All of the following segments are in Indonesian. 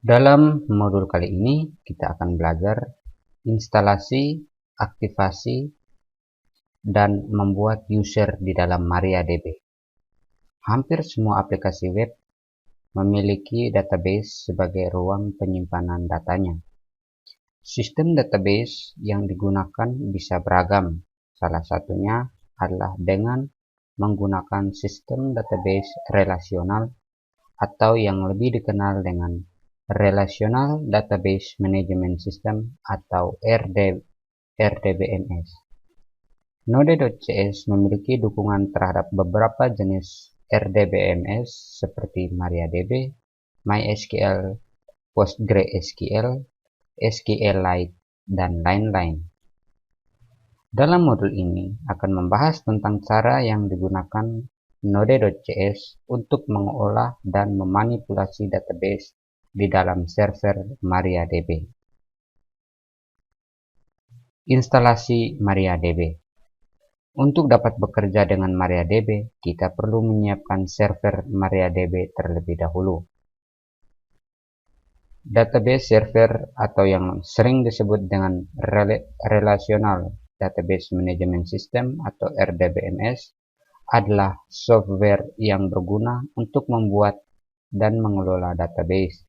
Dalam modul kali ini kita akan belajar instalasi, aktivasi, dan membuat user di dalam MariaDB. Hampir semua aplikasi web memiliki database sebagai ruang penyimpanan datanya. Sistem database yang digunakan bisa beragam. Salah satunya adalah dengan menggunakan sistem database relasional atau yang lebih dikenal dengan Relational Database Management System atau RDBMS. Node.js memiliki dukungan terhadap beberapa jenis RDBMS seperti MariaDB, MySQL, PostgreSQL, SQLite, dan lain-lain. Dalam modul ini akan membahas tentang cara yang digunakan Node.js untuk mengolah dan memanipulasi database di dalam server MariaDB. Instalasi MariaDB. Untuk dapat bekerja dengan MariaDB, kita perlu menyiapkan server MariaDB terlebih dahulu. Database server atau yang sering disebut dengan Relational Database Management System atau RDBMS adalah software yang berguna untuk membuat dan mengelola database.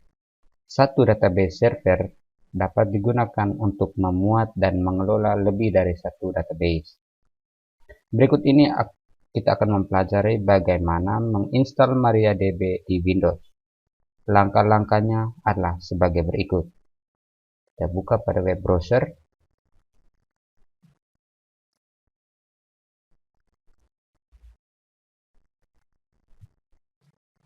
Satu database server dapat digunakan untuk memuat dan mengelola lebih dari satu database. Berikut ini kita akan mempelajari bagaimana menginstal MariaDB di Windows. Langkah-langkahnya adalah sebagai berikut. Kita buka pada web browser.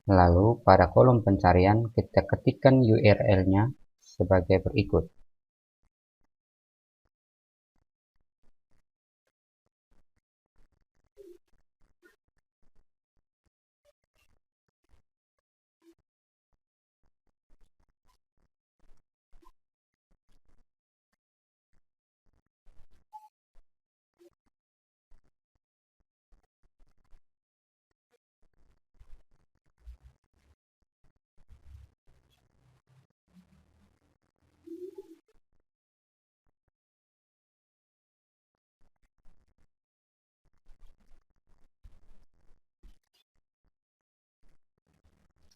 Lalu pada kolom pencarian kita ketikkan URL-nya sebagai berikut.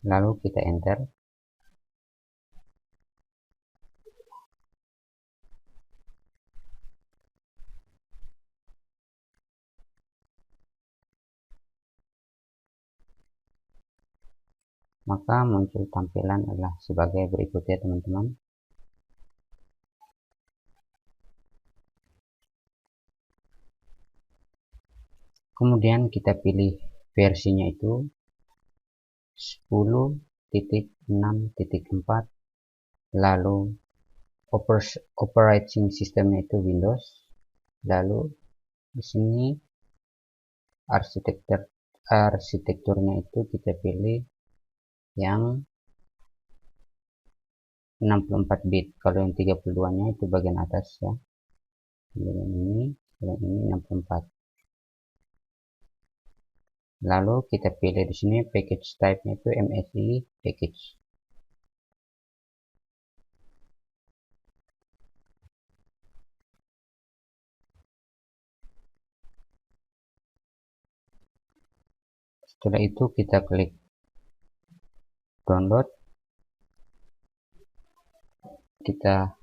Lalu kita enter. Maka muncul tampilan adalah sebagai berikut ya teman-teman. Kemudian kita pilih versinya itu 10.6.4, lalu operating systemnya itu Windows, lalu di sini arsitekturnya itu kita pilih yang 64 bit. Kalau yang 32-nya itu bagian atas ya. Kemudian ini 64. Lalu kita pilih di sini package type-nya itu MSI package. Setelah itu kita klik download. Kita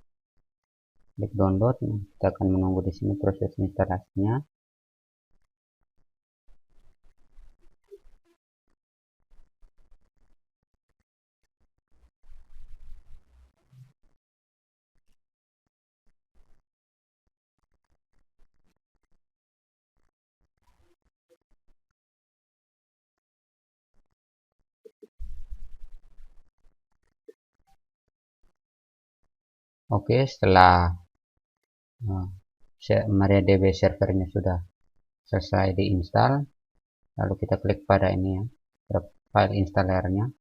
klik download. Kita akan menunggu di sini proses instalasinya. Oke, setelah MariaDB servernya sudah selesai diinstal, lalu kita klik pada ini ya, file installernya.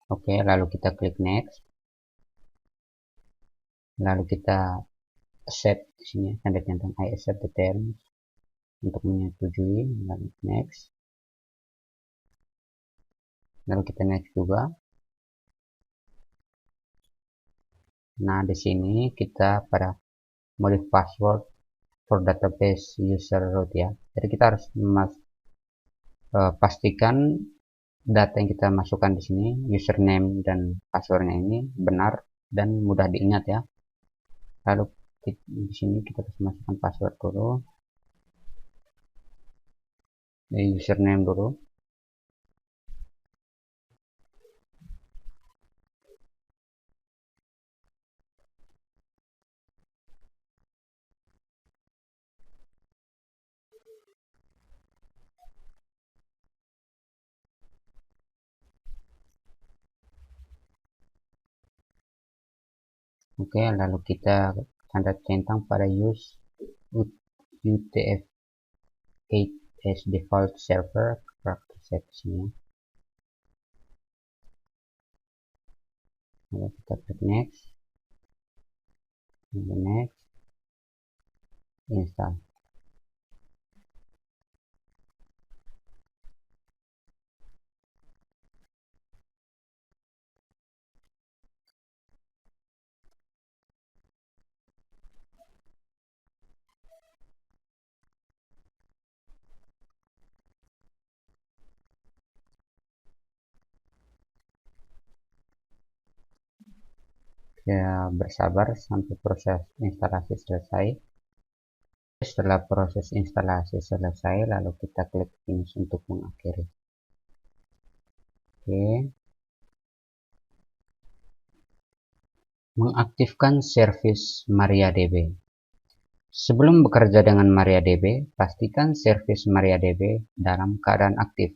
Oke, lalu kita klik next, lalu kita accept di sini tanda centang I accept the terms untuk menyetujui, lalu next, lalu kita next juga. Nah, di sini kita pada modif password for database user root ya. Jadi kita harus pastikan data yang kita masukkan di sini, username dan passwordnya ini benar dan mudah diingat ya. Lalu di sini kita harus masukkan password dulu, username dulu. Oke, lalu kita tanda centang pada use UTF-8 as default server practice nya. Lalu kita klik next, install. Ya, bersabar sampai proses instalasi selesai. Setelah proses instalasi selesai, lalu kita klik finish untuk mengakhiri. Oke. Mengaktifkan service MariaDB. Sebelum bekerja dengan MariaDB, pastikan service MariaDB dalam keadaan aktif.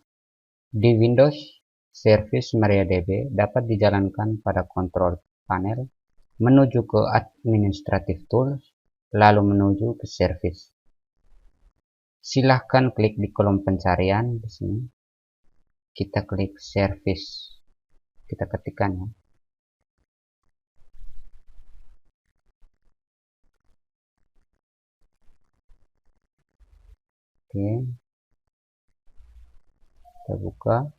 Di Windows, service MariaDB dapat dijalankan pada kontrol panel, menuju ke Administrative Tools, lalu menuju ke Service. Silahkan klik di kolom pencarian di sini. Kita klik Service. Kita ketikkan ya. Oke. Kita buka.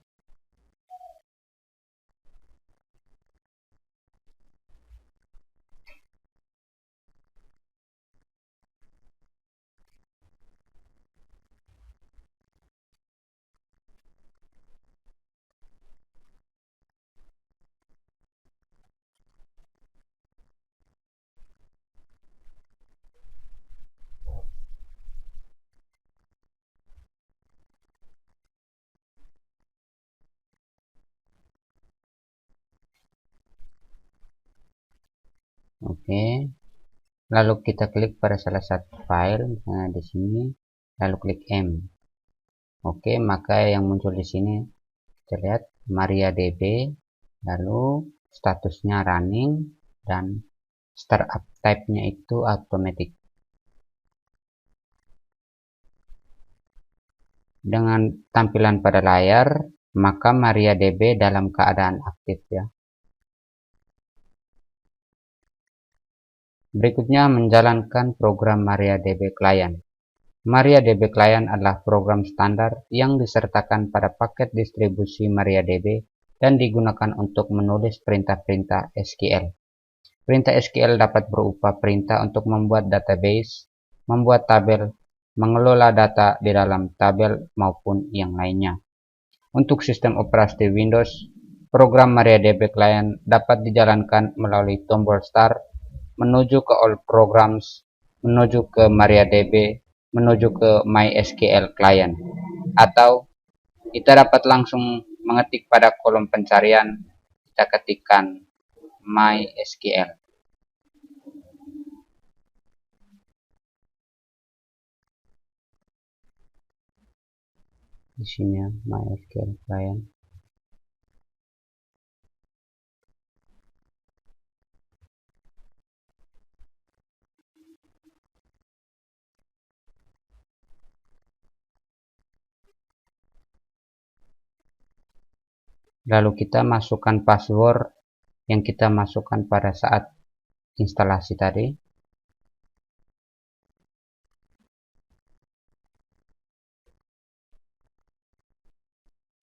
Oke. Lalu kita klik pada salah satu file, misalnya di sini, lalu klik M. Oke, maka yang muncul di sini kita lihat MariaDB, lalu statusnya running dan startup type-nya itu automatic. Dengan tampilan pada layar, maka MariaDB dalam keadaan aktif ya. Berikutnya menjalankan program MariaDB Client. MariaDB Client adalah program standar yang disertakan pada paket distribusi MariaDB dan digunakan untuk menulis perintah-perintah SQL. Perintah SQL dapat berupa perintah untuk membuat database, membuat tabel, mengelola data di dalam tabel, maupun yang lainnya. Untuk sistem operasi Windows, program MariaDB Client dapat dijalankan melalui tombol Start, menuju ke All Programs, menuju ke MariaDB, menuju ke MySQL Client, atau kita dapat langsung mengetik pada kolom pencarian, kita ketikkan MySQL. Di sini ya, MySQL Client. Lalu kita masukkan password yang kita masukkan pada saat instalasi tadi.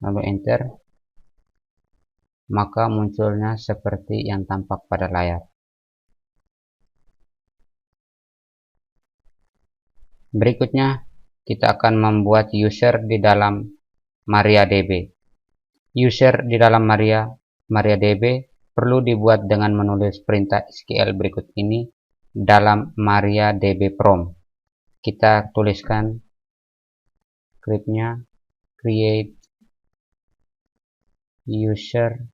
Lalu enter. Maka munculnya seperti yang tampak pada layar. Berikutnya, kita akan membuat user di dalam MariaDB. User di dalam MariaDB perlu dibuat dengan menulis perintah SQL berikut ini dalam MariaDB prompt. Kita tuliskan scriptnya create user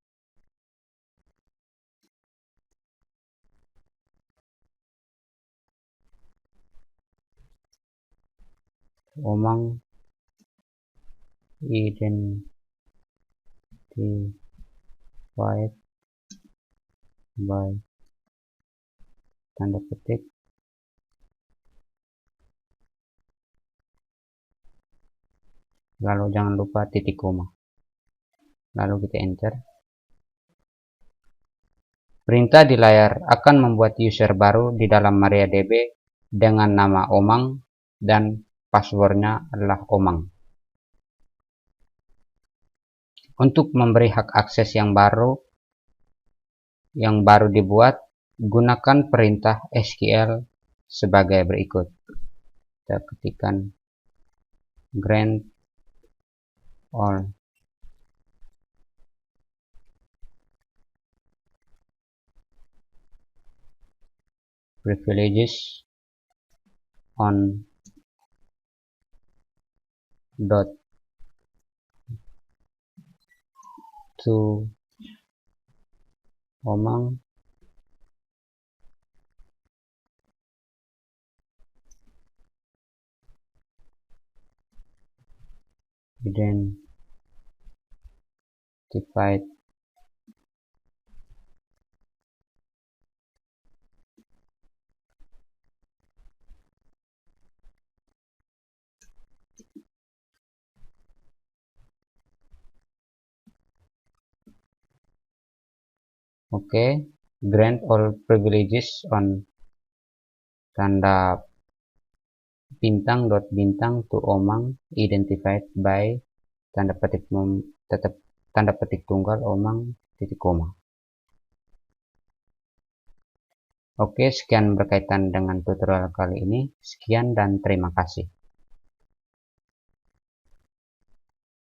Omang identified by tanda petik lalu jangan lupa titik koma, lalu kita enter. Perintah di layar akan membuat user baru di dalam MariaDB dengan nama Omang dan passwordnya adalah Omang. Untuk memberi hak akses yang baru dibuat, gunakan perintah SQL sebagai berikut. Kita ketikkan grant all privileges on dot to Omang identified Oke, grant all privileges on tanda bintang dot bintang to Omang identified by tanda petik tunggal Omang titik koma. Oke, sekian berkaitan dengan tutorial kali ini. Sekian dan terima kasih.